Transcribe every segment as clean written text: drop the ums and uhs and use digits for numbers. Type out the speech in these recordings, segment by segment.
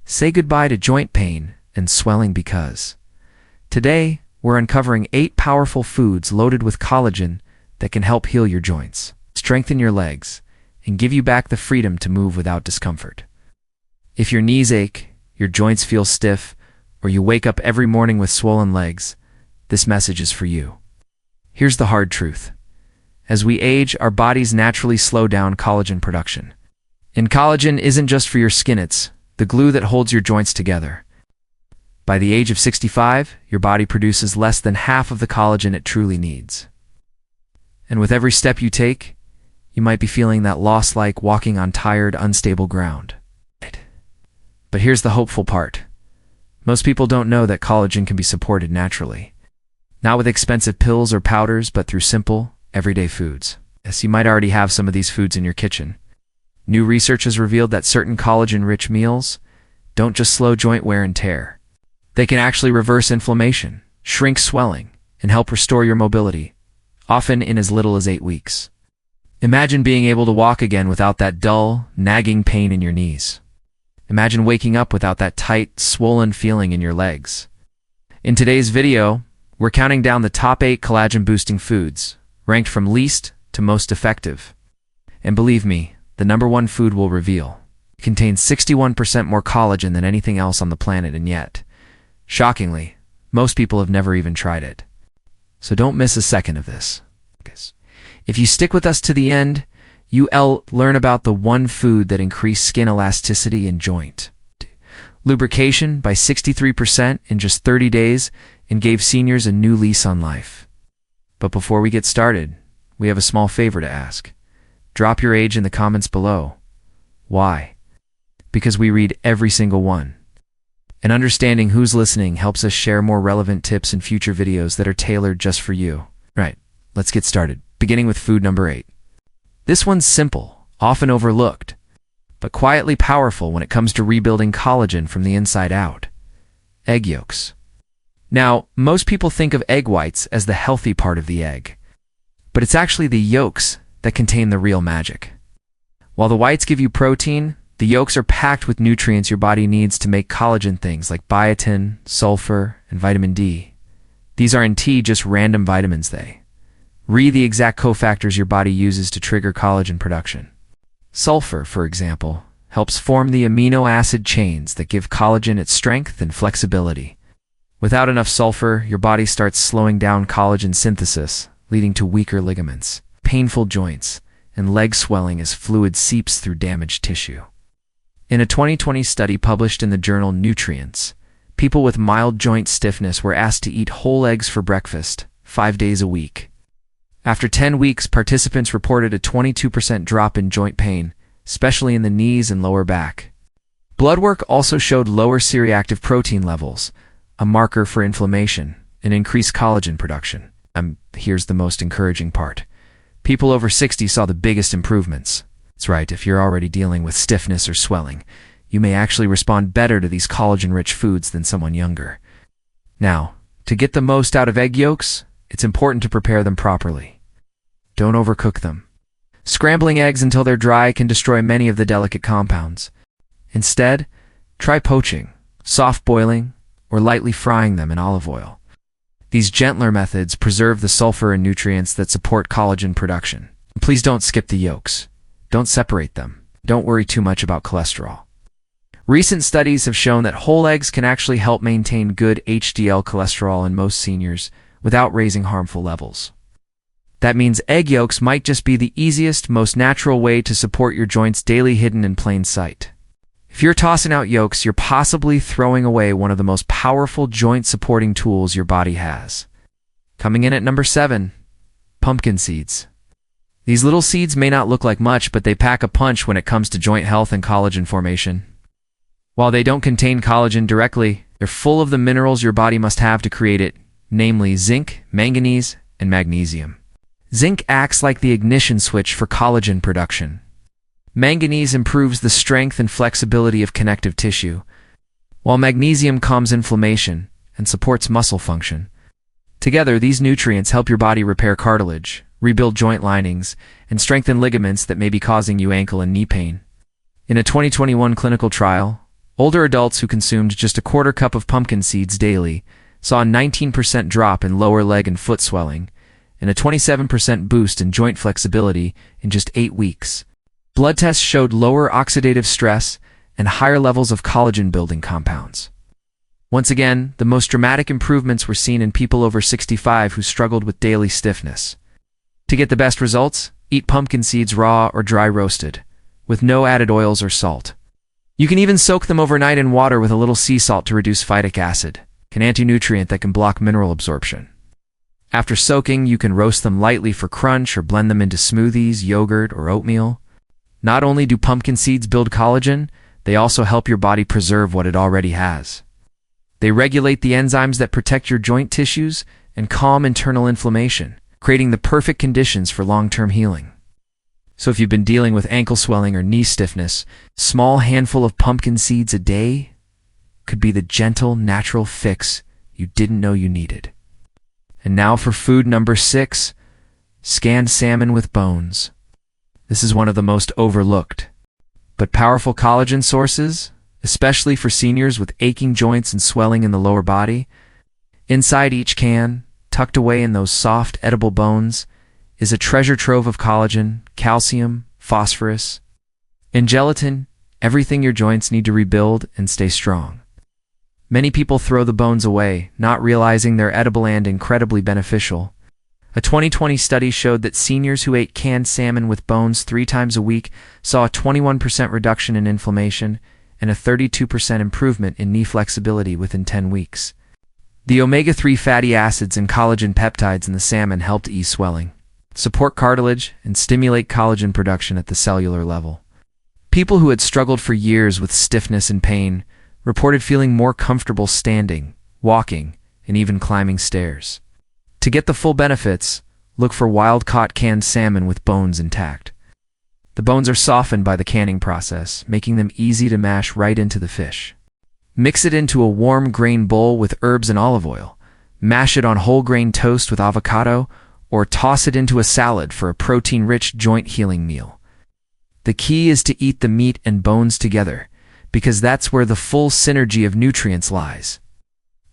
Say goodbye to joint pain and swelling because today we're uncovering 8 powerful foods loaded with collagen that can help heal your joints, strengthen your legs, and give you back the freedom to move without discomfort. If your knees ache, your joints feel stiff, or you wake up every morning with swollen legs, this message is for you. Here's the hard truth. As we age, our bodies naturally slow down collagen production. And collagen isn't just for your skin, it's the glue that holds your joints together. By the age of 65, your body produces less than half of the collagen it truly needs. And with every step you take, you might be feeling that loss like walking on tired, unstable ground. But here's the hopeful part. Most people don't know that collagen can be supported naturally. Not with expensive pills or powders, but through simple, everyday foods. Yes, you might already have some of these foods in your kitchen. New research has revealed that certain collagen-rich meals don't just slow joint wear and tear. They can actually reverse inflammation, shrink swelling, and help restore your mobility, often in as little as 8 weeks. Imagine being able to walk again without that dull, nagging pain in your knees. Imagine waking up without that tight, swollen feeling in your legs. In today's video, we're counting down the top 8 collagen-boosting foods, ranked from least to most effective. And believe me, the number 1 food we'll reveal contains 61% more collagen than anything else on the planet, and yet, shockingly, most people have never even tried it. So don't miss a second of this. If you stick with us to the end, you'll learn about the 1 food that increased skin elasticity and joint lubrication by 63% in just 30 days and gave seniors a new lease on life. But before we get started, we have a small favor to ask. Drop your age in the comments below. Why? Because we read every single one. And understanding who's listening helps us share more relevant tips in future videos that are tailored just for you. Right, let's get started, beginning with food number 8. This one's simple, often overlooked, but quietly powerful when it comes to rebuilding collagen from the inside out. Egg yolks. Now, most people think of egg whites as the healthy part of the egg, but it's actually the yolks that contain the real magic. While the whites give you protein, the yolks are packed with nutrients your body needs to make collagen, things like biotin, sulfur, and vitamin D. These aren't just random vitamins, they read the exact cofactors your body uses to trigger collagen production. Sulfur, for example, helps form the amino acid chains that give collagen its strength and flexibility. Without enough sulfur, your body starts slowing down collagen synthesis, leading to weaker ligaments, painful joints, and leg swelling as fluid seeps through damaged tissue. In a 2020 study published in the journal Nutrients, people with mild joint stiffness were asked to eat whole eggs for breakfast, 5 days a week. After 10 weeks, participants reported a 22% drop in joint pain, especially in the knees and lower back. Blood work also showed lower C-reactive protein levels, a marker for inflammation, and increased collagen production. Here's the most encouraging part. People over 60 saw the biggest improvements. That's right, if you're already dealing with stiffness or swelling, you may actually respond better to these collagen-rich foods than someone younger. Now, to get the most out of egg yolks, it's important to prepare them properly. Don't overcook them. Scrambling eggs until they're dry can destroy many of the delicate compounds. Instead, try poaching, soft boiling, or lightly frying them in olive oil. These gentler methods preserve the sulfur and nutrients that support collagen production. Please don't skip the yolks. Don't separate them. Don't worry too much about cholesterol. Recent studies have shown that whole eggs can actually help maintain good HDL cholesterol in most seniors without raising harmful levels. That means egg yolks might just be the easiest, most natural way to support your joints daily, hidden in plain sight. If you're tossing out yolks, you're possibly throwing away one of the most powerful joint-supporting tools your body has. Coming in at number 7, pumpkin seeds. These little seeds may not look like much, but they pack a punch when it comes to joint health and collagen formation. While they don't contain collagen directly, they're full of the minerals your body must have to create it, namely zinc, manganese, and magnesium. Zinc acts like the ignition switch for collagen production. Manganese improves the strength and flexibility of connective tissue, while magnesium calms inflammation and supports muscle function. Together, these nutrients help your body repair cartilage, rebuild joint linings, and strengthen ligaments that may be causing you ankle and knee pain. In a 2021 clinical trial, Older adults who consumed just a quarter cup of pumpkin seeds daily saw a 19% drop in lower leg and foot swelling and a 27% boost in joint flexibility in just 8 weeks. Blood tests showed lower oxidative stress and higher levels of collagen-building compounds. Once again, the most dramatic improvements were seen in people over 65 who struggled with daily stiffness. To get the best results, eat pumpkin seeds raw or dry roasted, with no added oils or salt. You can even soak them overnight in water with a little sea salt to reduce phytic acid, an anti-nutrient that can block mineral absorption. After soaking, you can roast them lightly for crunch or blend them into smoothies, yogurt, or oatmeal. Not only do pumpkin seeds build collagen, they also help your body preserve what it already has. They regulate the enzymes that protect your joint tissues and calm internal inflammation, creating the perfect conditions for long-term healing. So if you've been dealing with ankle swelling or knee stiffness, a small handful of pumpkin seeds a day could be the gentle, natural fix you didn't know you needed. And now for food number 6, scanned salmon with bones. This is one of the most overlooked, but powerful collagen sources, especially for seniors with aching joints and swelling in the lower body. Inside each can, tucked away in those soft, edible bones, is a treasure trove of collagen, calcium, phosphorus, and gelatin, everything your joints need to rebuild and stay strong. Many people throw the bones away, not realizing they're edible and incredibly beneficial. A 2020 study showed that seniors who ate canned salmon with bones 3 times a week saw a 21% reduction in inflammation and a 32% improvement in knee flexibility within 10 weeks. The omega-3 fatty acids and collagen peptides in the salmon helped ease swelling, support cartilage, and stimulate collagen production at the cellular level. People who had struggled for years with stiffness and pain reported feeling more comfortable standing, walking, and even climbing stairs. To get the full benefits, look for wild-caught canned salmon with bones intact. The bones are softened by the canning process, making them easy to mash right into the fish. Mix it into a warm grain bowl with herbs and olive oil. Mash it on whole grain toast with avocado, or toss it into a salad for a protein-rich joint-healing meal. The key is to eat the meat and bones together, because that's where the full synergy of nutrients lies.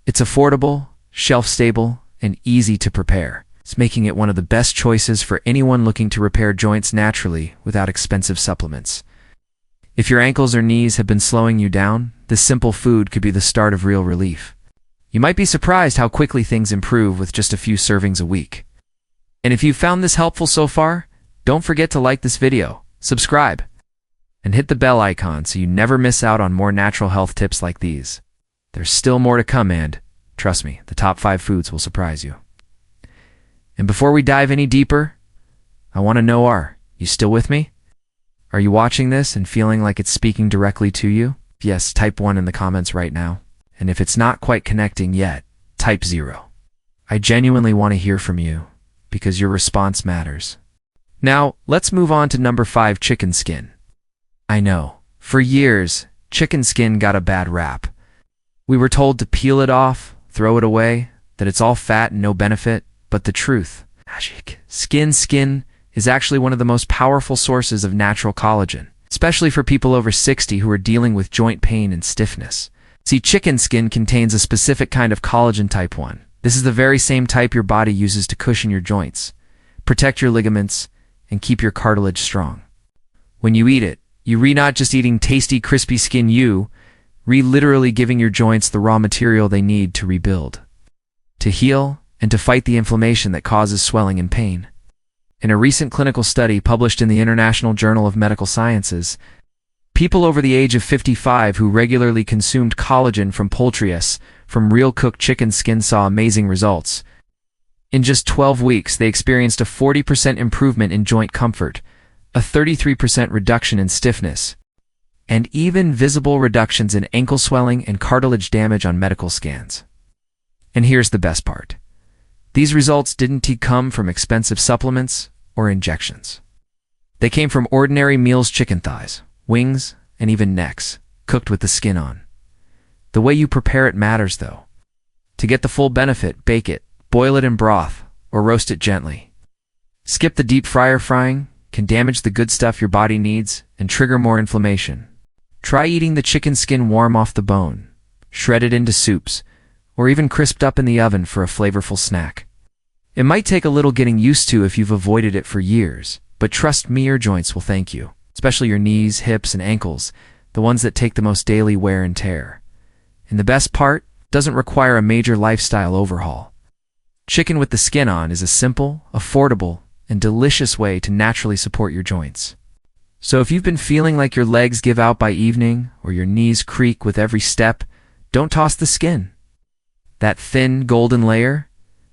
It's affordable, shelf-stable, and easy to prepare. It's making it one of the best choices for anyone looking to repair joints naturally without expensive supplements. If your ankles or knees have been slowing you down, this simple food could be the start of real relief. You might be surprised how quickly things improve with just a few servings a week. And if you found this helpful so far, don't forget to like this video, subscribe, and hit the bell icon so you never miss out on more natural health tips like these. There's still more to come, and trust me, the top 5 foods will surprise you. And before we dive any deeper, I want to know, are you still with me? Are you watching this and feeling like it's speaking directly to you? If yes, type 1 in the comments right now. And if it's not quite connecting yet, type 0. I genuinely want to hear from you, because your response matters. Now, let's move on to number 5, chicken skin. I know, for years, chicken skin got a bad rap. We were told to peel it off, throw it away, that it's all fat and no benefit. But the truth, magic. Skin is actually one of the most powerful sources of natural collagen, especially for people over 60 who are dealing with joint pain and stiffness. See, chicken skin contains a specific kind of collagen type 1. This is the very same type your body uses to cushion your joints, protect your ligaments, and keep your cartilage strong. When you eat it, you're not just eating tasty, crispy skin, you're literally giving your joints the raw material they need to rebuild, to heal, and to fight the inflammation that causes swelling and pain. In a recent clinical study published in the International Journal of Medical Sciences, people over the age of 55 who regularly consumed collagen from poultry from real cooked chicken skin saw amazing results. In just 12 weeks, they experienced a 40% improvement in joint comfort, a 33% reduction in stiffness, and even visible reductions in ankle swelling and cartilage damage on medical scans. And here's the best part. These results didn't come from expensive supplements or injections. They came from ordinary meals: chicken thighs, wings, and even necks, cooked with the skin on. The way you prepare it matters, though. To get the full benefit, bake it, boil it in broth, or roast it gently. Skip the deep fryer. Frying can damage the good stuff your body needs and trigger more inflammation. Try eating the chicken skin warm off the bone, shredded into soups, or even crisped up in the oven for a flavorful snack. It might take a little getting used to if you've avoided it for years, but trust me, your joints will thank you, especially your knees, hips, and ankles, the ones that take the most daily wear and tear. And the best part, doesn't require a major lifestyle overhaul. Chicken with the skin on is a simple, affordable, and delicious way to naturally support your joints. So if you've been feeling like your legs give out by evening or your knees creak with every step, don't toss the skin. That thin, golden layer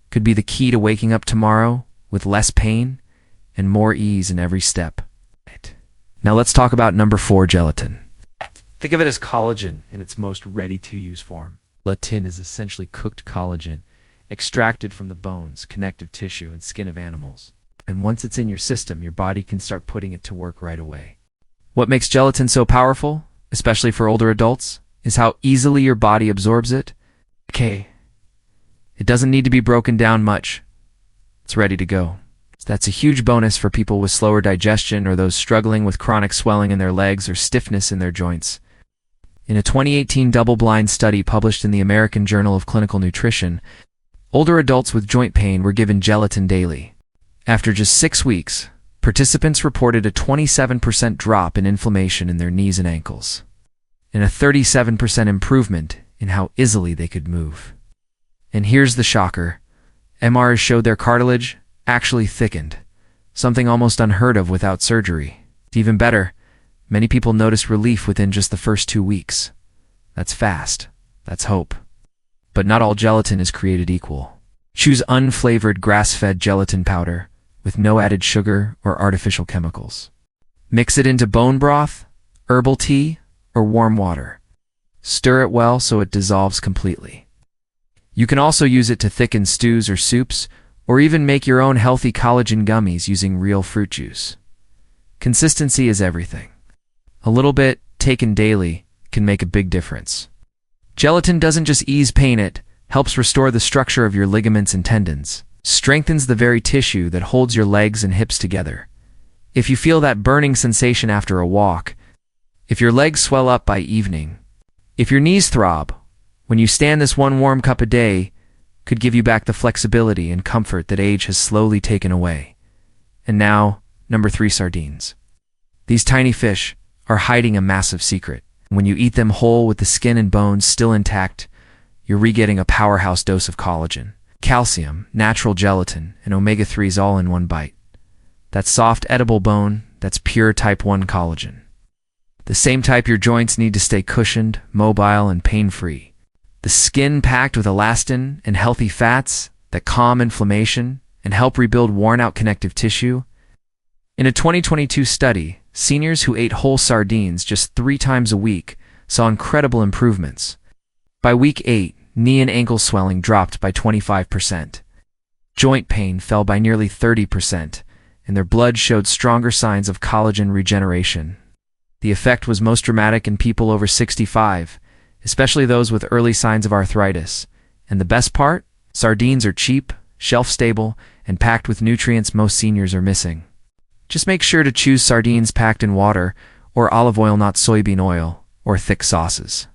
could be the key to waking up tomorrow with less pain and more ease in every step. Now let's talk about number 4, gelatin. Think of it as collagen in its most ready-to-use form. Gelatin is essentially cooked collagen, extracted from the bones, connective tissue, and skin of animals. And once it's in your system, your body can start putting it to work right away. What makes gelatin so powerful, especially for older adults, is how easily your body absorbs it. Okay, it doesn't need to be broken down much. It's ready to go. That's a huge bonus for people with slower digestion or those struggling with chronic swelling in their legs or stiffness in their joints. In a 2018 double-blind study published in the American Journal of Clinical Nutrition, older adults with joint pain were given gelatin daily. After just 6 weeks, participants reported a 27% drop in inflammation in their knees and ankles, and a 37% improvement in how easily they could move. And here's the shocker. MRIs showed their cartilage actually thickened, something almost unheard of without surgery. Even better, many people noticed relief within just the first 2 weeks. That's fast. That's hope. But not all gelatin is created equal. Choose unflavored grass-fed gelatin powder with no added sugar or artificial chemicals. Mix it into bone broth, herbal tea, or warm water. Stir it well so it dissolves completely. You can also use it to thicken stews or soups, or even make your own healthy collagen gummies using real fruit juice. Consistency is everything. A little bit, taken daily, can make a big difference. Gelatin doesn't just ease pain, it helps restore the structure of your ligaments and tendons, strengthens the very tissue that holds your legs and hips together. If you feel that burning sensation after a walk, if your legs swell up by evening, if your knees throb, when you stand, this one warm cup a day could give you back the flexibility and comfort that age has slowly taken away. And now, number 3, sardines. These tiny fish are hiding a massive secret. When you eat them whole with the skin and bones still intact, you're re-getting a powerhouse dose of collagen, calcium, natural gelatin, and omega-3s all in one bite. That soft, edible bone, that's pure type 1 collagen. The same type your joints need to stay cushioned, mobile, and pain-free. The skin packed with elastin and healthy fats that calm inflammation and help rebuild worn-out connective tissue. In a 2022 study, seniors who ate whole sardines just 3 times a week saw incredible improvements. By week 8, knee and ankle swelling dropped by 25%. Joint pain fell by nearly 30%, and their blood showed stronger signs of collagen regeneration. The effect was most dramatic in people over 65, especially those with early signs of arthritis. And the best part? Sardines are cheap, shelf-stable, and packed with nutrients most seniors are missing. Just make sure to choose sardines packed in water or olive oil, not soybean oil, or thick sauces.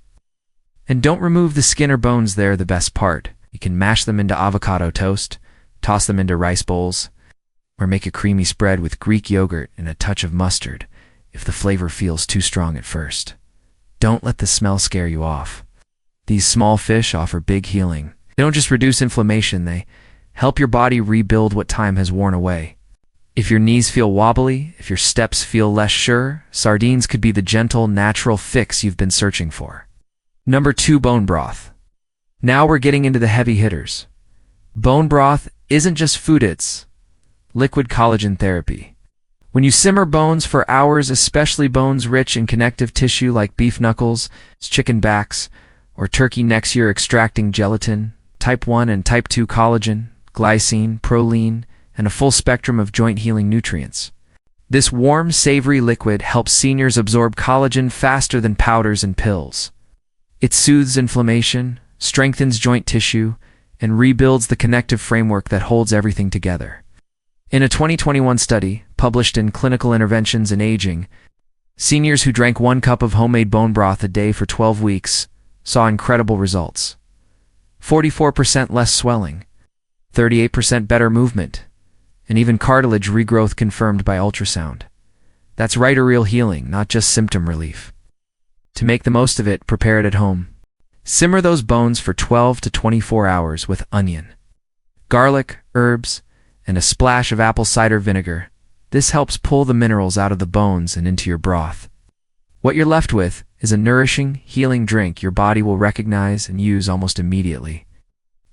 And don't remove the skin or bones, they're the best part. You can mash them into avocado toast, toss them into rice bowls, or make a creamy spread with Greek yogurt and a touch of mustard if the flavor feels too strong at first. Don't let the smell scare you off. These small fish offer big healing. They don't just reduce inflammation, they help your body rebuild what time has worn away. If your knees feel wobbly, if your steps feel less sure, sardines could be the gentle, natural fix you've been searching for. Number 2, bone broth. Now we're getting into the heavy hitters. Bone broth isn't just food, it's liquid collagen therapy. When you simmer bones for hours, especially bones rich in connective tissue like beef knuckles, chicken backs, or turkey necks, you're extracting gelatin, type 1 and type 2 collagen, glycine, proline, and a full spectrum of joint-healing nutrients. This warm, savory liquid helps seniors absorb collagen faster than powders and pills. It soothes inflammation, strengthens joint tissue, and rebuilds the connective framework that holds everything together. In a 2021 study, published in Clinical Interventions in Aging, Seniors who drank 1 cup of homemade bone broth a day for 12 weeks saw incredible results. 44% less swelling, 38% better movement, and even cartilage regrowth confirmed by ultrasound. That's right, a real healing, not just symptom relief. To make the most of it, prepare it at home. Simmer those bones for 12 to 24 hours with onion, garlic, herbs, and a splash of apple cider vinegar. This helps pull the minerals out of the bones and into your broth. What you're left with is a nourishing, healing drink your body will recognize and use almost immediately.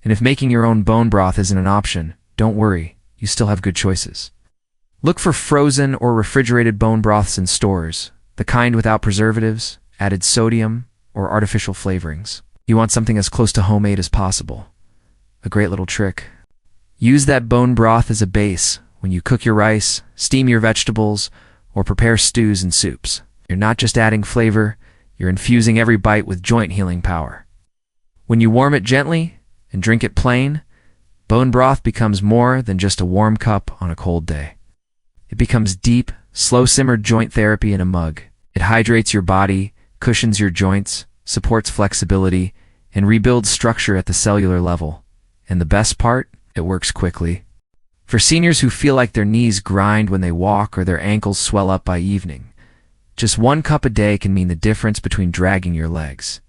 And if making your own bone broth isn't an option, don't worry, you still have good choices. Look for frozen or refrigerated bone broths in stores, the kind without preservatives, added sodium, or artificial flavorings. You want something as close to homemade as possible. A great little trick. Use that bone broth as a base when you cook your rice, steam your vegetables, or prepare stews and soups. You're not just adding flavor, you're infusing every bite with joint healing power. When you warm it gently and drink it plain, bone broth becomes more than just a warm cup on a cold day. It becomes deep, slow-simmered joint therapy in a mug. It hydrates your body, cushions your joints, supports flexibility, and rebuilds structure at the cellular level. And the best part? It works quickly. For seniors who feel like their knees grind when they walk or their ankles swell up by evening, just 1 cup a day can mean the difference between dragging your legs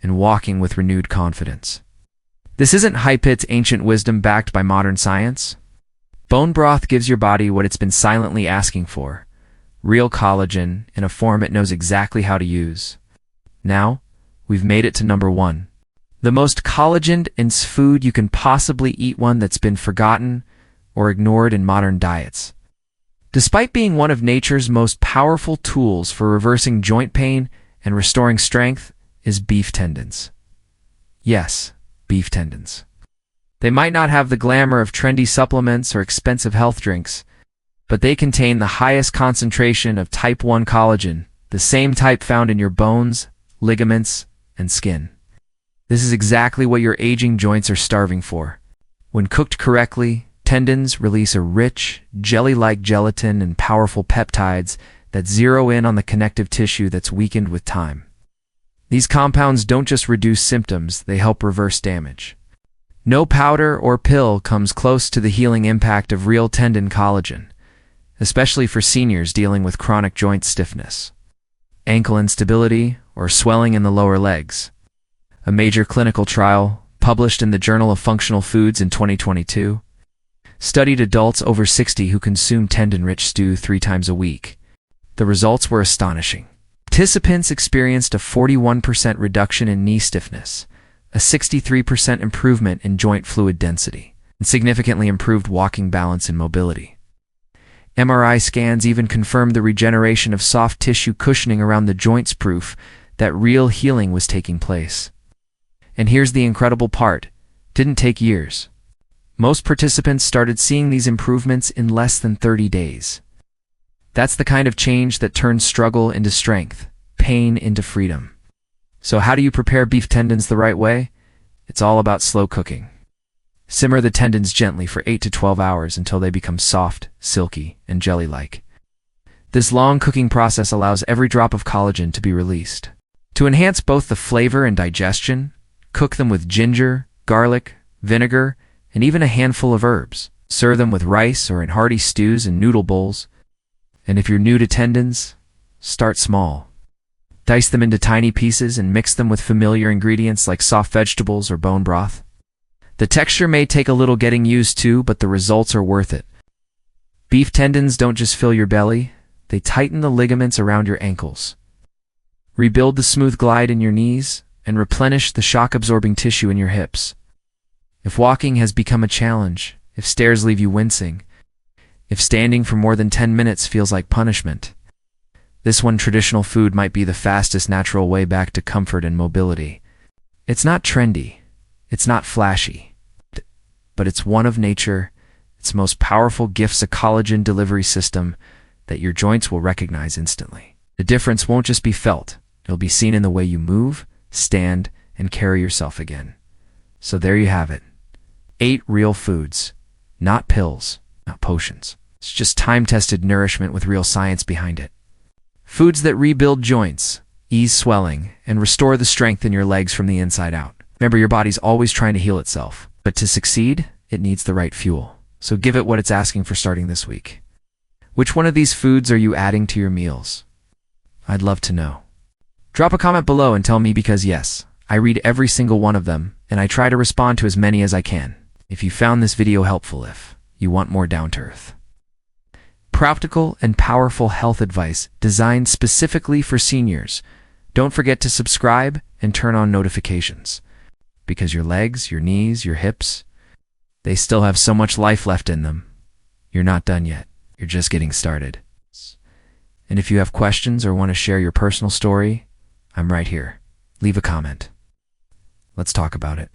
and walking with renewed confidence. This isn't hype-it's ancient wisdom backed by modern science. Bone broth gives your body what it's been silently asking for: real collagen in a form it knows exactly how to use. Now, we've made it to number 1. The most collagen-dense food you can possibly eat, one that's been forgotten or ignored in modern diets. Despite being one of nature's most powerful tools for reversing joint pain and restoring strength, is beef tendons. Yes, beef tendons. They might not have the glamour of trendy supplements or expensive health drinks, but they contain the highest concentration of type 1 collagen, the same type found in your bones, ligaments, and skin. This is exactly what your aging joints are starving for. When cooked correctly, tendons release a rich, jelly-like gelatin and powerful peptides that zero in on the connective tissue that's weakened with time. These compounds don't just reduce symptoms, they help reverse damage. No powder or pill comes close to the healing impact of real tendon collagen, especially for seniors dealing with chronic joint stiffness, ankle instability, or swelling in the lower legs. A major clinical trial, published in the Journal of Functional Foods in 2022, studied adults over 60 who consumed tendon-rich stew 3 times a week. The results were astonishing. Participants experienced a 41% reduction in knee stiffness, a 63% improvement in joint fluid density, and significantly improved walking balance and mobility. MRI scans even confirmed the regeneration of soft tissue cushioning around the joints, proof that real healing was taking place. And here's the incredible part: didn't take years. Most participants started seeing these improvements in less than 30 days. That's the kind of change that turns struggle into strength, pain into freedom. So how do you prepare beef tendons the right way? It's all about slow cooking. Simmer the tendons gently for 8 to 12 hours until they become soft, silky, and jelly-like. This long cooking process allows every drop of collagen to be released. To enhance both the flavor and digestion, cook them with ginger, garlic, vinegar, and even a handful of herbs. Serve them with rice or in hearty stews and noodle bowls. And if you're new to tendons, start small. Dice them into tiny pieces and mix them with familiar ingredients like soft vegetables or bone broth. The texture may take a little getting used to, but the results are worth it. Beef tendons don't just fill your belly, they tighten the ligaments around your ankles, rebuild the smooth glide in your knees, and replenish the shock-absorbing tissue in your hips. If walking has become a challenge, if stairs leave you wincing, if standing for more than 10 minutes feels like punishment, this one traditional food might be the fastest natural way back to comfort and mobility. It's not trendy, it's not flashy, but it's one of its most powerful gifts, a collagen delivery system that your joints will recognize instantly. The difference won't just be felt, it'll be seen in the way you move, stand, and carry yourself again. So there you have it. 8 real foods, not pills, not potions. It's just time-tested nourishment with real science behind it. Foods that rebuild joints, ease swelling, and restore the strength in your legs from the inside out. Remember, your body's always trying to heal itself, but to succeed, it needs the right fuel. So give it what it's asking for starting this week. Which one of these foods are you adding to your meals? I'd love to know. Drop a comment below and tell me, because yes, I read every single one of them, and I try to respond to as many as I can. If you found this video helpful, if you want more down-to-earth, practical and powerful health advice designed specifically for seniors, don't forget to subscribe and turn on notifications. Because your legs, your knees, your hips, they still have so much life left in them. You're not done yet. You're just getting started. And if you have questions or want to share your personal story, I'm right here. Leave a comment. Let's talk about it.